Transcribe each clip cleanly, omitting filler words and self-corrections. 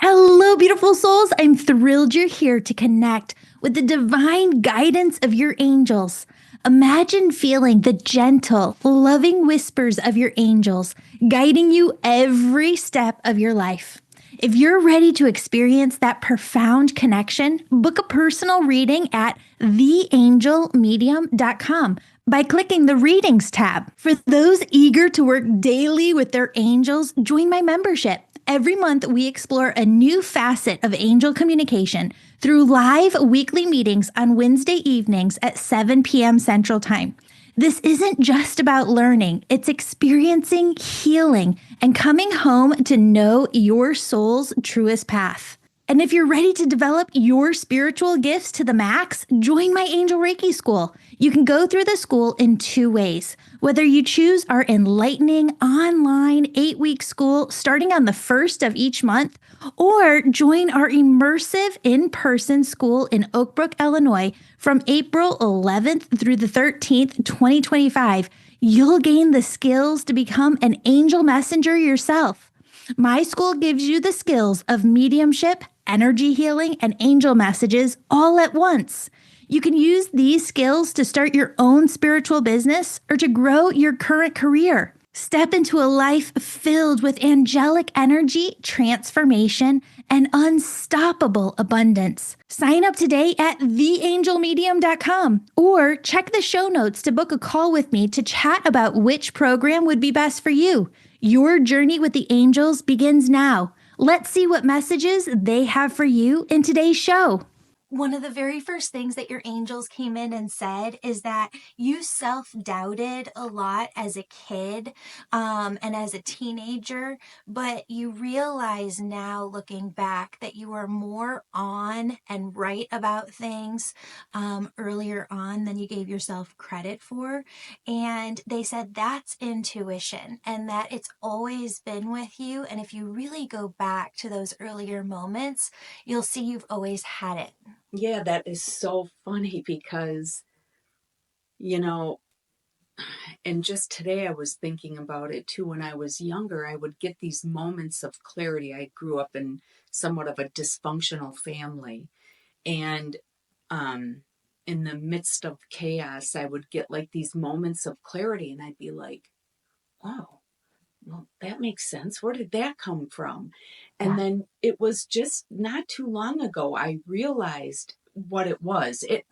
Hello, beautiful souls. I'm thrilled you're here to connect with the divine guidance of your angels. Imagine feeling the gentle, loving whispers of your angels guiding you every step of your life. If you're ready to experience that profound connection, book a personal reading at theangelmedium.com by clicking the Readings tab. For those eager to work daily with their angels, join my membership. Every month, we explore a new facet of angel communication through live weekly meetings on Wednesday evenings at 7 p.m. Central Time. This isn't just about learning, it's experiencing healing and coming home to know your soul's truest path. And if you're ready to develop your spiritual gifts to the max, join my Angel Reiki School. You can go through the school in 2 ways. Whether you choose our enlightening online 8-week school starting on the 1st of each month, or join our immersive in-person school in Oak Brook, Illinois from April 11th through the 13th, 2025, you'll gain the skills to become an angel messenger yourself. My school gives you the skills of mediumship, energy healing, and angel messages all at once. You can use these skills to start your own spiritual business or to grow your current career. Step into a life filled with angelic energy, transformation, and unstoppable abundance. Sign up today at theangelmedium.com or check the show notes to book a call with me to chat about which program would be best for you. Your journey with the angels begins now. Let's see what messages they have for you in today's show. One of the very first things that your angels came in and said is that you self-doubted a lot as a kid and as a teenager, but you realize now looking back that you were more on and right about things earlier on than you gave yourself credit for. And they said that's intuition and that it's always been with you. And if you really go back to those earlier moments, you'll see you've always had it. Yeah, that is so funny because, and just today I was thinking about it too. When I was younger, I would get these moments of clarity. I grew up in somewhat of a dysfunctional family. And in the midst of chaos, I would get like these moments of clarity and I'd be like, oh, well, that makes sense. Where did that come from? And then it was just not too long ago, I realized what it was. It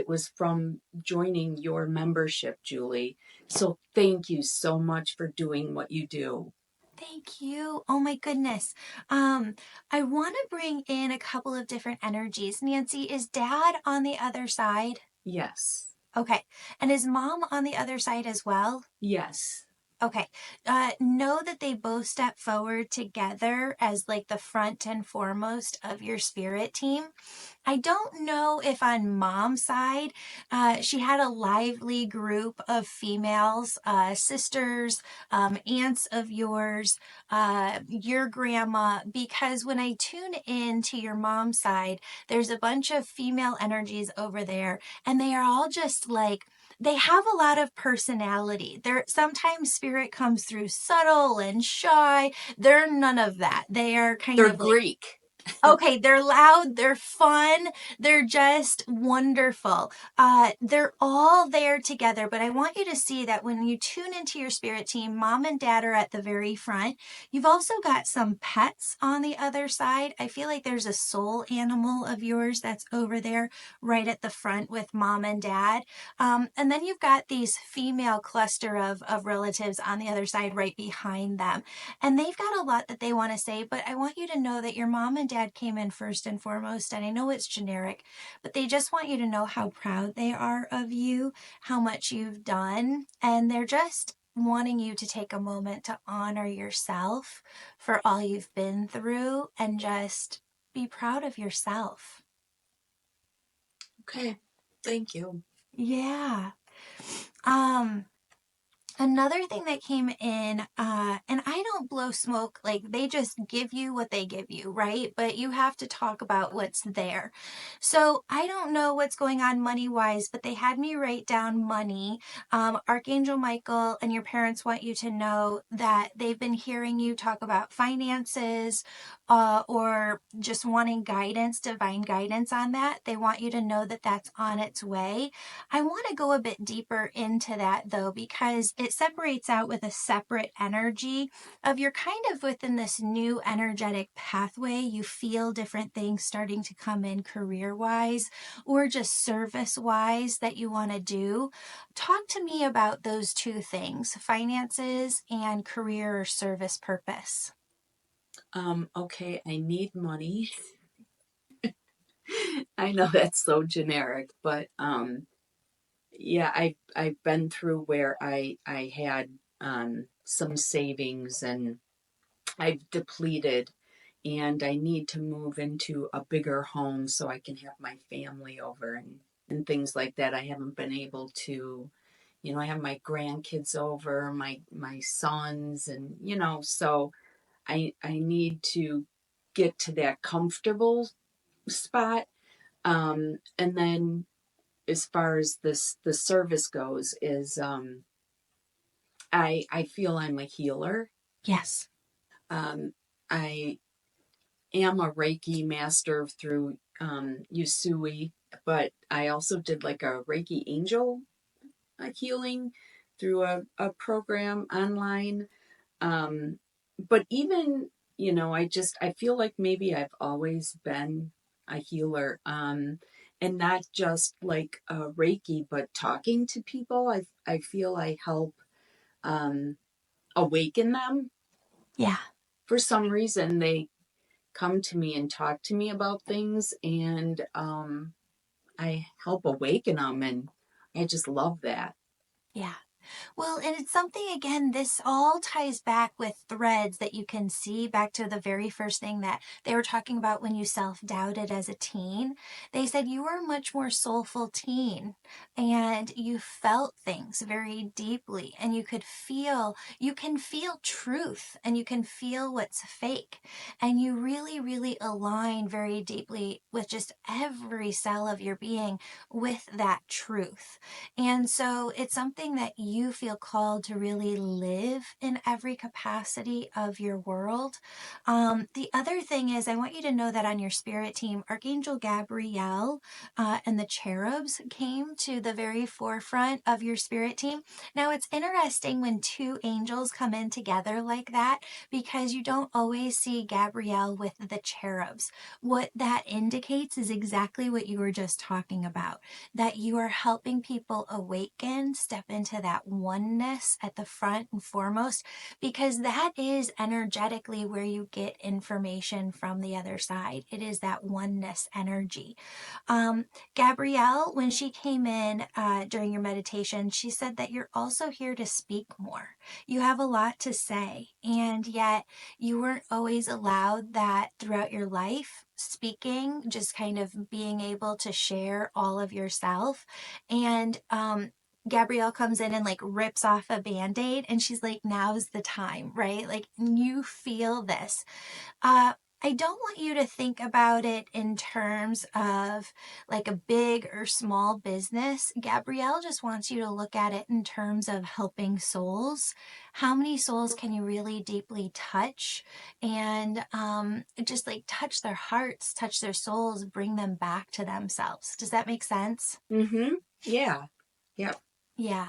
was from joining your membership, Julie. So thank you so much for doing what you do. Thank you. Oh my goodness. I want to bring in a couple of different energies. Nancy, is Dad on the other side? Yes. Okay. And is Mom on the other side as well? Yes. Okay. Know that they both step forward together as like the front and foremost of your spirit team. I don't know if on Mom's side, she had a lively group of females, sisters, aunts of yours, your grandma, because when I tune in to your mom's side, there's a bunch of female energies over there, and they are all just like, they have a lot of personality. Sometimes spirit comes through subtle and shy. They're none of that. They are kind They're of like, Greek. okay, they're loud, they're fun, they're just wonderful. They're all there together, but I want you to see that when you tune into your spirit team, Mom and Dad are at the very front. You've also got some pets on the other side. I feel like there's a soul animal of yours that's over there right at the front with Mom and Dad. And then you've got these female cluster of relatives on the other side right behind them. And they've got a lot that they want to say, but I want you to know that your mom and dad came in first and foremost, and I know it's generic, but they just want you to know how proud they are of you, how much you've done, and they're just wanting you to take a moment to honor yourself for all you've been through and just be proud of yourself. Okay. Thank you. Yeah. Another thing that came in, and I don't blow smoke, like they just give you what they give you, right? But you have to talk about what's there. So I don't know what's going on money-wise, but they had me write down money. Archangel Michael and your parents want you to know that they've been hearing you talk about finances, or just wanting guidance, divine guidance on that. They want you to know that that's on its way. I want to go a bit deeper into that though, because it separates out with a separate energy of you're kind of within this new energetic pathway. You feel different things starting to come in career wise or just service wise that you want to do. Talk to me about those two things, finances and career or service purpose. Okay, I need money. I know that's so generic, but yeah, I've been through where I had some savings and I've depleted, and I need to move into a bigger home so I can have my family over and things like that. I haven't been able to, I have my grandkids over, my sons, and so I need to get to that comfortable spot. And then as far as the service goes, is I feel I'm a healer. Yes. I am a Reiki master through Usui, but I also did like a Reiki angel healing through a program online. But even, I feel like maybe I've always been a healer. And not just like Reiki, but talking to people. I feel I help um, awaken them. Yeah. For some reason, they come to me and talk to me about things, and I help awaken them, and I just love that. Yeah. Well, and it's something, again, this all ties back with threads that you can see back to the very first thing that they were talking about when you self-doubted as a teen. They said you were a much more soulful teen and you felt things very deeply and you can feel truth and you can feel what's fake. And you really, really align very deeply with just every cell of your being with that truth. And so it's something that you feel called to really live in every capacity of your world. The other thing is, I want you to know that on your spirit team, Archangel Gabriel and the cherubs came to the very forefront of your spirit team. Now, it's interesting when two angels come in together like that because you don't always see Gabriel with the cherubs. What that indicates is exactly what you were just talking about, that you are helping people awaken, step into that oneness at the front and foremost, because that is energetically where you get information from the other side. It is that oneness energy. Um, Gabrielle, when she came in during your meditation, she said that you're also here to speak more. You have a lot to say, and yet you weren't always allowed that throughout your life. Speaking, just kind of being able to share all of yourself. And Gabrielle comes in and like rips off a band-aid and she's like, now's the time, right? Like you feel this. I don't want you to think about it in terms of like a big or small business. Gabrielle just wants you to look at it in terms of helping souls. How many souls can you really deeply touch and just like touch their hearts, touch their souls, bring them back to themselves? Does that make sense? Mm-hmm. Yeah. Yeah. Yeah.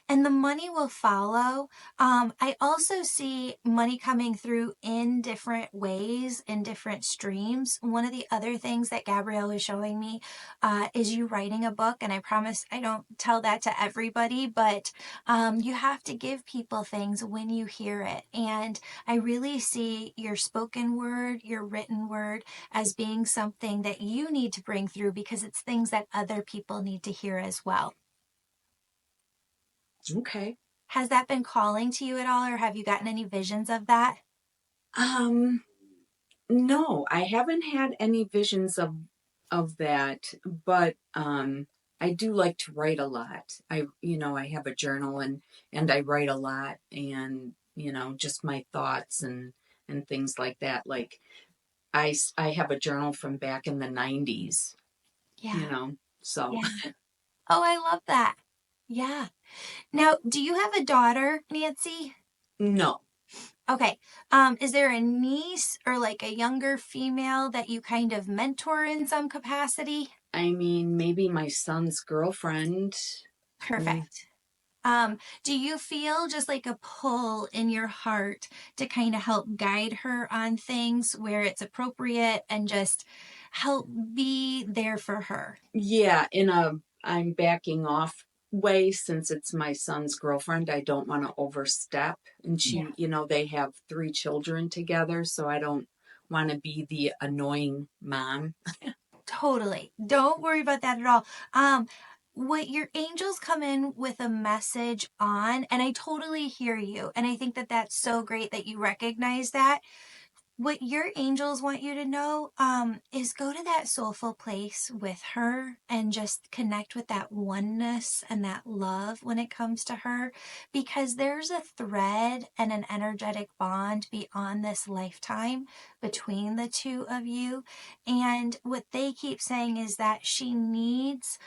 And the money will follow. I also see money coming through in different ways, in different streams. One of the other things that Gabrielle is showing me is you writing a book. And I promise I don't tell that to everybody, but you have to give people things when you hear it. And I really see your spoken word, your written word as being something that you need to bring through because it's things that other people need to hear as well. Okay. Has that been calling to you at all, or have you gotten any visions of that? Um, no, I haven't had any visions of that, but I do like to write a lot. I have a journal and I write a lot, and just my thoughts and things like that. Like I have a journal from back in the 90s, Yeah, So yeah. Oh, I love that. Yeah. Now, do you have a daughter, Nancy? no. Okay. Is there a niece or like a younger female that you kind of mentor in some capacity? I mean, maybe my son's girlfriend. Yeah. Perfect. Do you feel just like a pull in your heart to kind of help guide her on things where it's appropriate and just help be there for her? Yeah, in a I'm backing off way since it's my son's girlfriend. I don't want to overstep. And Yeah. they have 3 children together, so I don't want to be the annoying mom. Totally. Don't worry about that at all. What your angels come in with a message on, and I totally hear you. And I think that that's so great that you recognize that. What your angels want you to know is go to that soulful place with her and just connect with that oneness and that love when it comes to her, because there's a thread and an energetic bond beyond this lifetime between the two of you. And what they keep saying is that she needs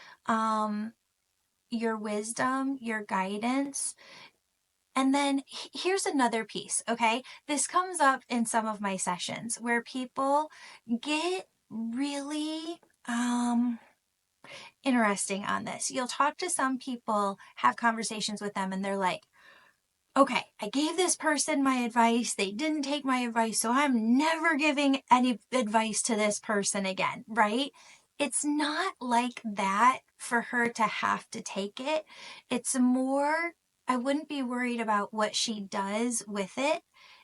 your wisdom, your guidance. And then here's another piece, okay? This comes up in some of my sessions where people get really interesting on this. You'll talk to some people, have conversations with them, and they're like, okay, I gave this person my advice. They didn't take my advice, so I'm never giving any advice to this person again, right? It's not like that for her to have to take it. It's more, I wouldn't be worried about what she does with it.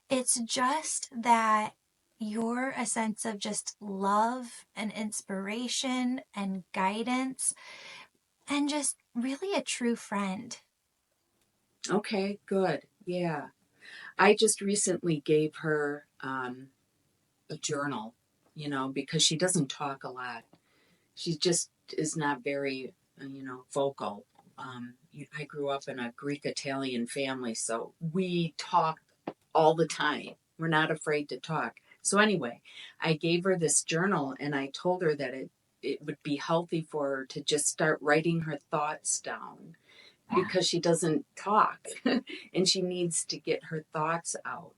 It's just that you're a sense of just love and inspiration and guidance and just really a true friend. Okay, good. Yeah. I just recently gave her a journal, because she doesn't talk a lot. She just is not very, vocal. I grew up in a Greek Italian family, so we talk all the time. We're not afraid to talk. So anyway, I gave her this journal and I told her that it would be healthy for her to just start writing her thoughts down because she doesn't talk and she needs to get her thoughts out.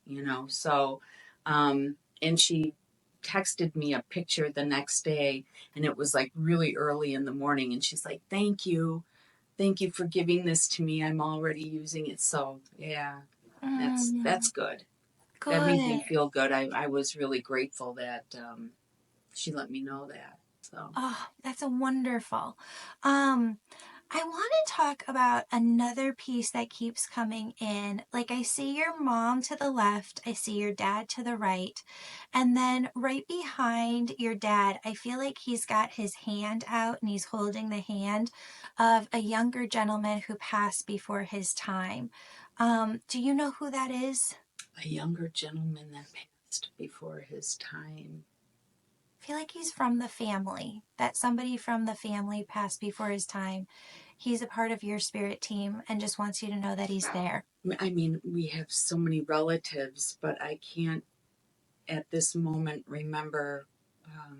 So, and she texted me a picture the next day and it was like really early in the morning and she's like, thank you. Thank you for giving this to me. I'm already using it. So yeah, that's good. That made me Good. feel good. I was really grateful that she let me know that. So Oh, that's a wonderful. I want to talk about another piece that keeps coming in. Like I see your mom to the left, I see your dad to the right, and then right behind your dad, I feel like he's got his hand out and he's holding the hand of a younger gentleman who passed before his time. Do you know who that is? a younger gentleman that passed before his time. I feel like he's from the family, that somebody from the family passed before his time. He's a part of your spirit team and just wants you to know that he's there. I mean, we have so many relatives, but I can't at this moment remember um,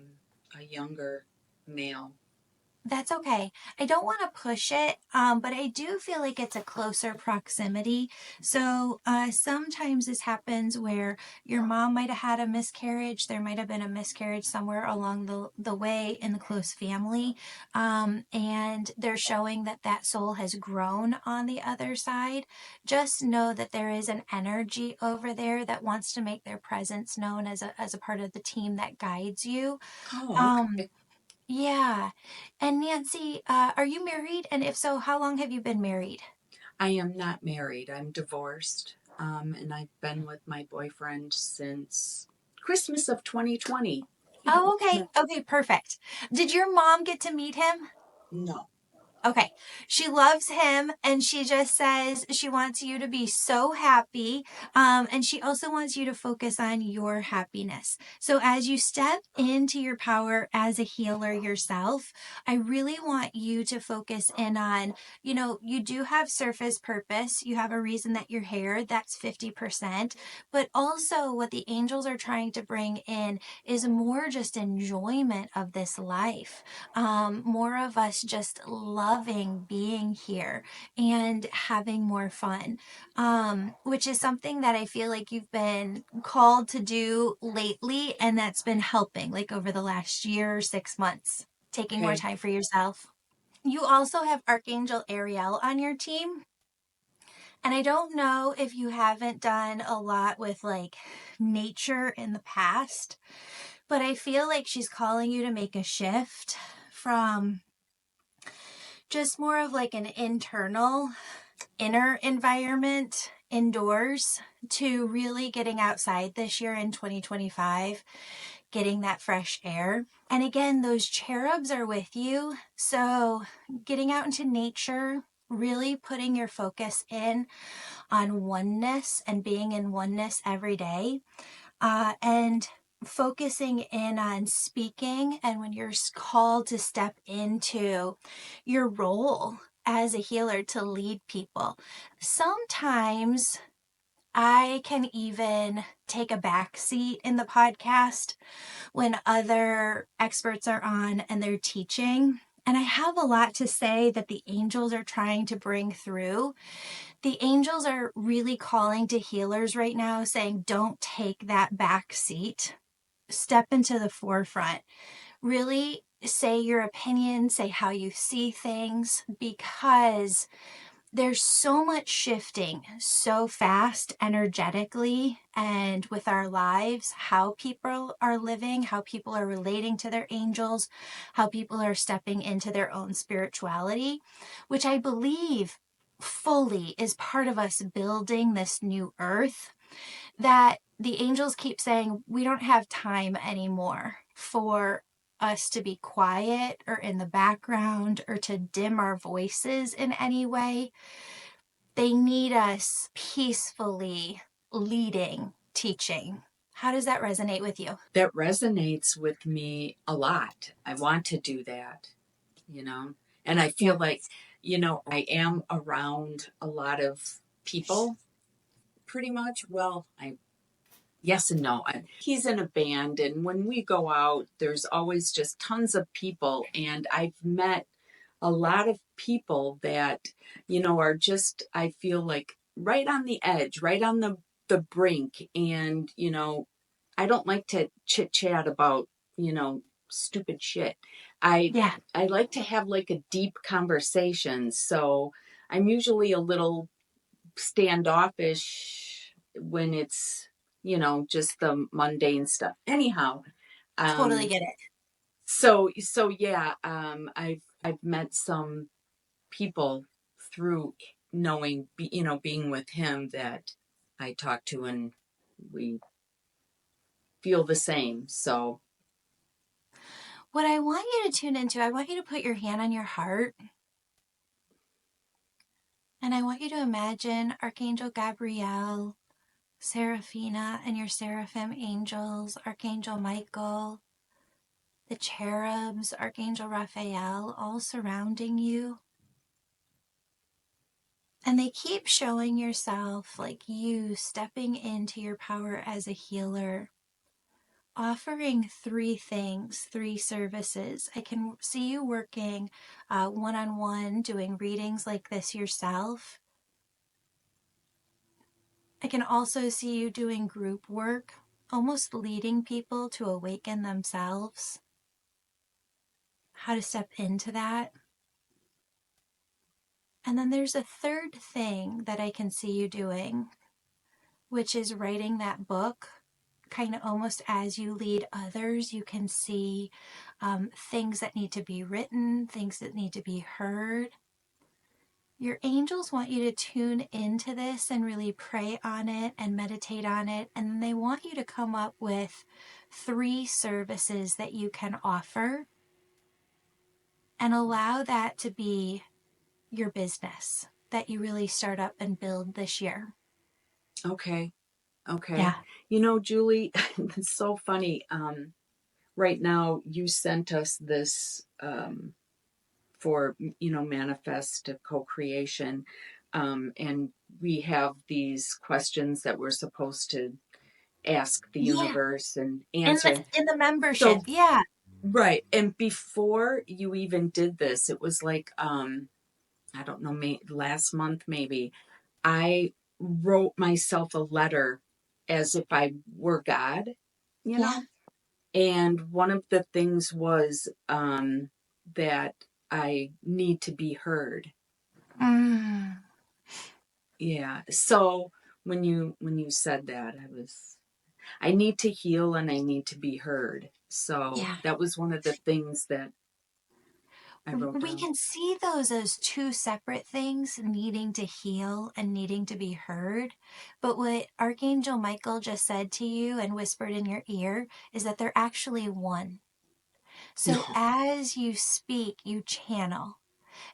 a younger male. That's okay. I don't want to push it, but I do feel like it's a closer proximity. So sometimes this happens where your mom might have had a miscarriage. There might have been a miscarriage somewhere along the way in the close family. And they're showing that that soul has grown on the other side. Just know that there is an energy over there that wants to make their presence known as a part of the team that guides you. Oh, Um, okay. yeah. And Nancy, are you married? And if so, how long have you been married? I am not married. I'm divorced. And I've been with my boyfriend since Christmas of 2020. Oh, okay. Okay, perfect. Did your mom get to meet him? No. Okay. She loves him and she just says she wants you to be so happy. And she also wants you to focus on your happiness. So as you step into your power as a healer yourself, I really want you to focus in on, you do have surface purpose. You have a reason that you're here. That's 50%. But also what the angels are trying to bring in is more just enjoyment of this life. More of us just love loving being here and having more fun, which is something that I feel like you've been called to do lately, and that's been helping like over the last year or 6 months, taking more Okay. time for yourself. You also have Archangel Ariel on your team. And I don't know if you haven't done a lot with like nature in the past, but I feel like she's calling you to make a shift from just more of like an internal, inner environment indoors to really getting outside this year in 2025, getting that fresh air. And again, those cherubs are with you. So getting out into nature, really putting your focus in on oneness and being in oneness every day, and focusing in on speaking, and when you're called to step into your role as a healer to lead people. Sometimes I can even take a back seat in the podcast when other experts are on and they're teaching. And I have a lot to say that the angels are trying to bring through. The angels are really calling to healers right now, saying, don't take that back seat. Step into the forefront. Really say your opinion, say how you see things, because there's so much shifting so fast energetically and with our lives, how people are living, how people are relating to their angels, how people are stepping into their own spirituality, which I believe fully is part of us building this new earth, that the angels keep saying we don't have time anymore for us to be quiet or in the background or to dim our voices in any way. They need us peacefully leading, teaching. How does that resonate with you? That resonates with me a lot. I want to do that, you know, and I feel like, I am around a lot of people pretty much. Well, yes and no. He's in a band, and when we go out, there's always just tons of people. And I've met a lot of people that, are just, I feel like, right on the edge, right on the brink. And, I don't like to chit chat about, stupid shit. Yeah, I like to have like a deep conversation. So I'm usually a little standoffish when it's, just the mundane stuff. Anyhow, totally um, get it. so yeah, I've met some people through knowing, being with him, that I talk to, and we feel the same. So What I want you to tune into, I want you to put your hand on your heart, and I want you to imagine Archangel Gabriel, Seraphina, and your seraphim angels, Archangel Michael, the cherubs, Archangel Raphael, all surrounding you. And they keep showing yourself like you stepping into your power as a healer, offering 3 things, 3 services. I can see you working one-on-one, doing readings like this yourself. I can also see you doing group work, almost leading people to awaken themselves, how to step into that. And then there's a 3rd thing that I can see you doing, which is writing that book, kind of almost as you lead others. You can see things that need to be written, things that need to be heard. Your angels want you to tune into this and really pray on it and meditate on it. And then they want you to come up with 3 services that you can offer and allow that to be your business that you really start up and build this year. okay. Yeah. Julie, it's so funny. Right now, you sent us this, for, manifest co-creation. And we have these questions that we're supposed to ask the Yeah. universe and In answer. the membership. So Yeah. Right. And before you even did this, it was like, I don't know, last month maybe, I wrote myself a letter as if I were God, you Yeah. know? And one of the things was that I need to be heard. Mm. Yeah. So when you said that, I need to heal and I need to be heard. So Yeah. that was one of the things that I wrote We down. can see those as two separate things, needing to heal and needing to be heard. But what Archangel Michael just said to you and whispered in your ear is that they're actually one. So as you speak, you channel.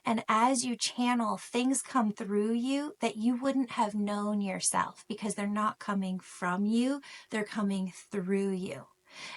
And as you channel, things come through you that you wouldn't have known yourself because they're not coming from you, they're coming through you.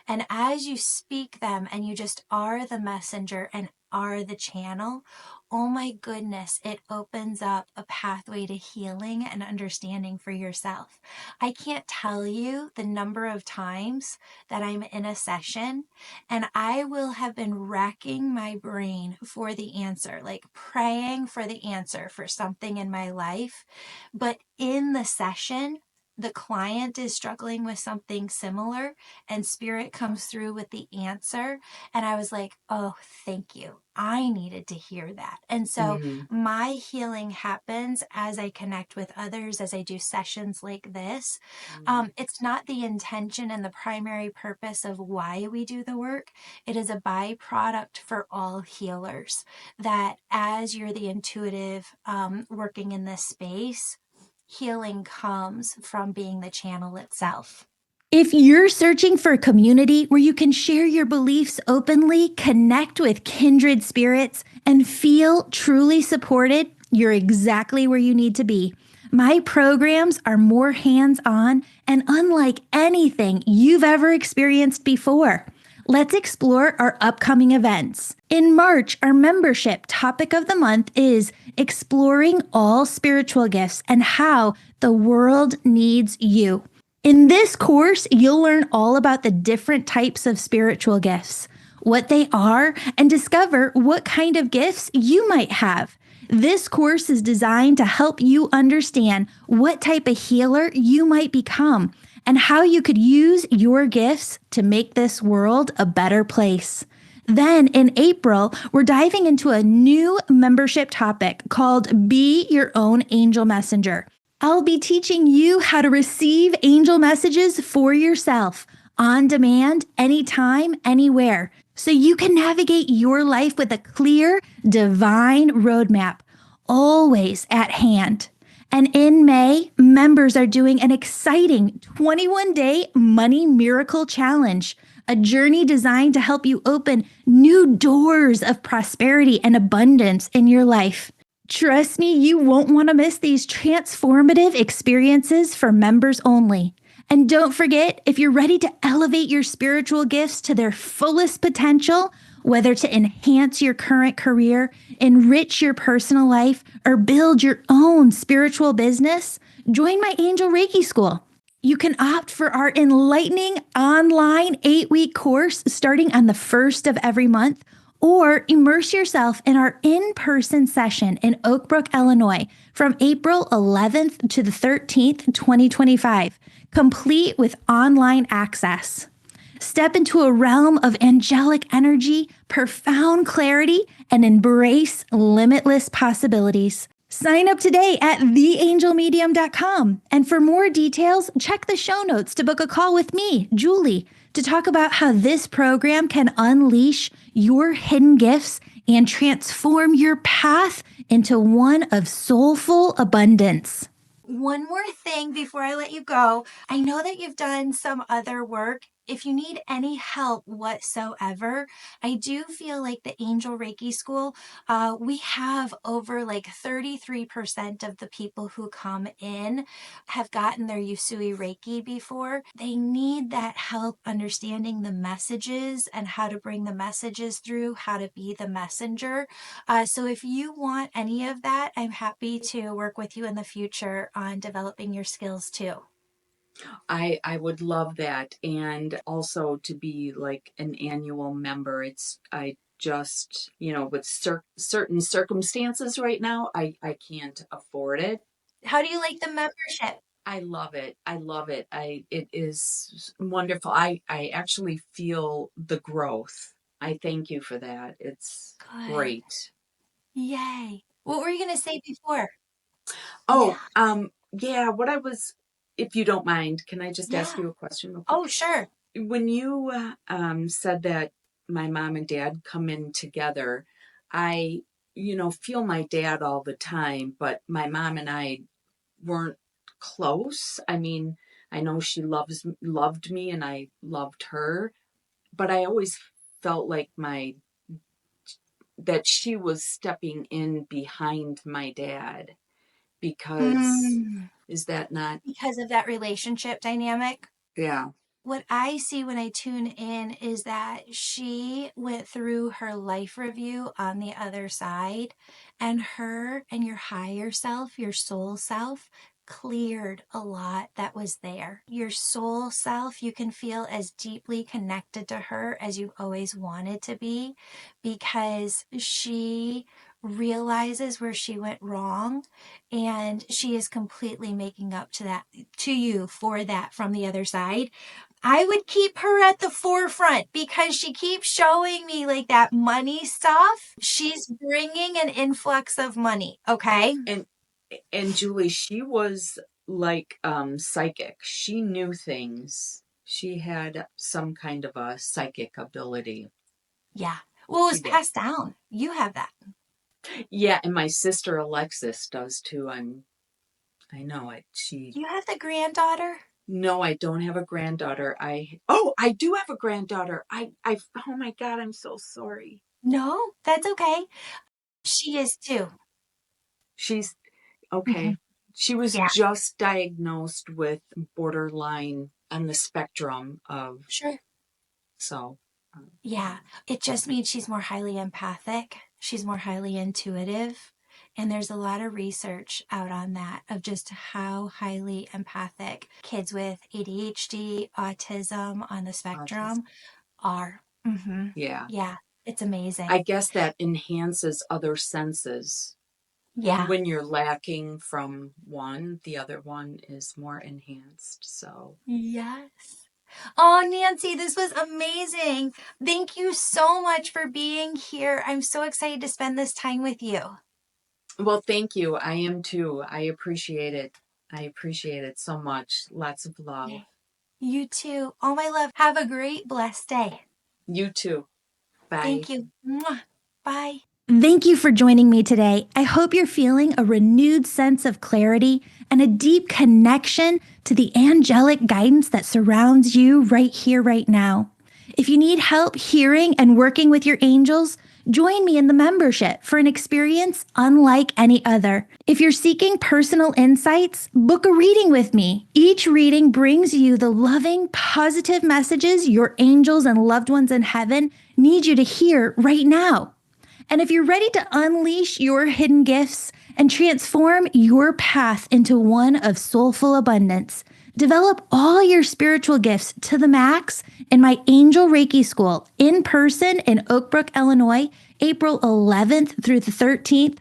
And as you speak them and you just are the messenger and are the channel, oh my goodness, it opens up a pathway to healing and understanding for yourself. I can't tell you the number of times that I'm in a session and I will have been racking my brain for the answer, like praying for the answer for something in my life. But in the session, the client is struggling with something similar and spirit comes through with the answer. And I was like, oh, thank you. I needed to hear that. And so Mm, my healing happens as I connect with others, as I do sessions like this. mm, It's not the intention and the primary purpose of why we do the work. It is a byproduct for all healers that as you're the intuitive working in this space, healing comes from being the channel itself. If you're searching for a community where you can share your beliefs openly, connect with kindred spirits, and feel truly supported, you're exactly where you need to be. My programs are more hands on and unlike anything you've ever experienced before. Let's explore our upcoming events. In March, our membership topic of the month is exploring all spiritual gifts and how the world needs you. In this course, you'll learn all about the different types of spiritual gifts, what they are, and discover what kind of gifts you might have. This course is designed to help you understand what type of healer you might become and how you could use your gifts to make this world a better place. Then in April, we're diving into a new membership topic called Be Your Own Angel Messenger. I'll be teaching you how to receive angel messages for yourself on demand, anytime, anywhere, so you can navigate your life with a clear, divine roadmap, always at hand. And in May, members are doing an exciting 21-day money miracle challenge, a journey designed to help you open new doors of prosperity and abundance in your life. Trust me, you won't want to miss these transformative experiences for members only. And don't forget, if you're ready to elevate your spiritual gifts to their fullest potential, whether to enhance your current career, enrich your personal life, or build your own spiritual business, join my Angel Reiki School. You can opt for our enlightening online 8-week course starting on the 1st of every month, or immerse yourself in our in-person session in Oak Brook, Illinois from April 11th to the 13th, 2025, complete with online access. Step into a realm of angelic energy, profound clarity, and embrace limitless possibilities. Sign up today at theangelmedium.com. And for more details, check the show notes to book a call with me, Julie, to talk about how this program can unleash your hidden gifts and transform your path into one of soulful abundance. One more thing before I let you go. I know that you've done some other work. If you need any help whatsoever, I do feel like the Angel Reiki School, we have over like 33% of the people who come in have gotten their Usui Reiki before. They need that help understanding the messages and how to bring the messages through, how to be the messenger. So if you want any of that, I'm happy to work with you in the future on developing your skills too. I would love that. And also to be like an annual member. I just, with certain circumstances right now, I can't afford it. How do you like the membership? I love it. I love it. It is wonderful. I actually feel the growth. I thank you for that. It's Good. great. Yay. What were you going to say before? Oh, Yeah. yeah, if you don't mind, can I just ask Yeah. you a question real quick? Oh, sure. When you said that my mom and dad come in together, I, feel my dad all the time, but my mom and I weren't close. I mean, I know she loved me and I loved her, but I always felt like that she was stepping in behind my dad because Mm. is that not? Because of that relationship dynamic. Yeah. What I see when I tune in is that she went through her life review on the other side, and her and your higher self, your soul self, cleared a lot that was there. Your soul self, you can feel as deeply connected to her as you've always wanted to be, because she realizes where she went wrong, and she is completely making up to you for that from the other side. I would keep her at the forefront because she keeps showing me like that money stuff. She's bringing an influx of money. Okay. And Julie, she was like psychic. She knew things. She had some kind of a psychic ability. Yeah. Well, it She was did. passed down. You have that. Yeah, and my sister Alexis does too. I know it. You have the granddaughter? No, I don't have a granddaughter. I do have a granddaughter. Oh my God, I'm so sorry. No, that's okay. She is too. She's okay. Mhm. She was Yeah. just diagnosed with borderline on the spectrum of, Sure. so. Yeah. It just means she's more highly empathic. She's more highly intuitive. And there's a lot of research out on that of just how highly empathic kids with ADHD, autism on the spectrum are. Mm-hmm. Yeah. Yeah. It's amazing. I guess that enhances other senses. Yeah. When you're lacking from one, the other one is more enhanced. So, Yes. Oh, Nancy, this was amazing. Thank you so much for being here. I'm so excited to spend this time with you. well, thank you. I am too. I appreciate it. I appreciate it so much. Lots of love. You too. All my love. Have a great, blessed day. You too. Bye. Thank you. Mwah. Bye. Thank you for joining me today. I hope you're feeling a renewed sense of clarity and a deep connection to the angelic guidance that surrounds you right here, right now. If you need help hearing and working with your angels, join me in the membership for an experience unlike any other. If you're seeking personal insights, book a reading with me. Each reading brings you the loving, positive messages your angels and loved ones in heaven need you to hear right now. And if you're ready to unleash your hidden gifts and transform your path into one of soulful abundance, develop all your spiritual gifts to the max in my Angel Reiki School in person in Oak Brook, Illinois, April 11th through the 13th,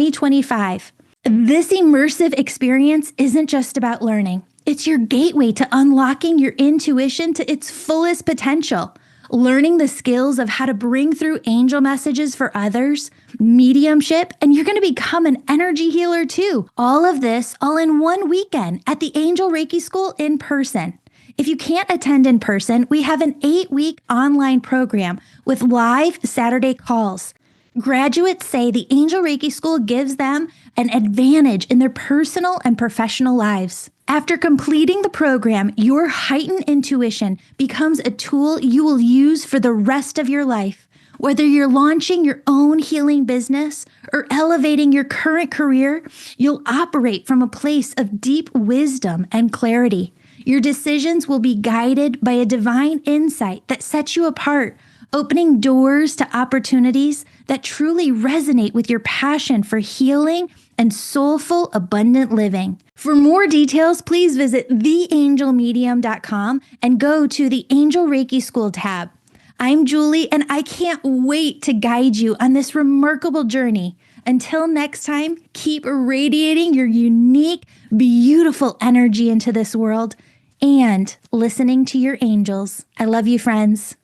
2025. This immersive experience isn't just about learning. It's your gateway to unlocking your intuition to its fullest potential. Learning the skills of how to bring through angel messages for others, mediumship, and you're going to become an energy healer too. All of this all in one weekend at the Angel Reiki School in person. If you can't attend in person, we have an 8-week online program with live Saturday calls. Graduates say the Angel Reiki School gives them an advantage in their personal and professional lives. After completing the program, your heightened intuition becomes a tool you will use for the rest of your life. Whether you're launching your own healing business or elevating your current career, you'll operate from a place of deep wisdom and clarity. Your decisions will be guided by a divine insight that sets you apart, opening doors to opportunities that truly resonate with your passion for healing and soulful, abundant living. For more details, please visit theangelmedium.com and go to the Angel Reiki School tab. I'm Julie, and I can't wait to guide you on this remarkable journey. Until next time, keep radiating your unique, beautiful energy into this world and listening to your angels. I love you, friends.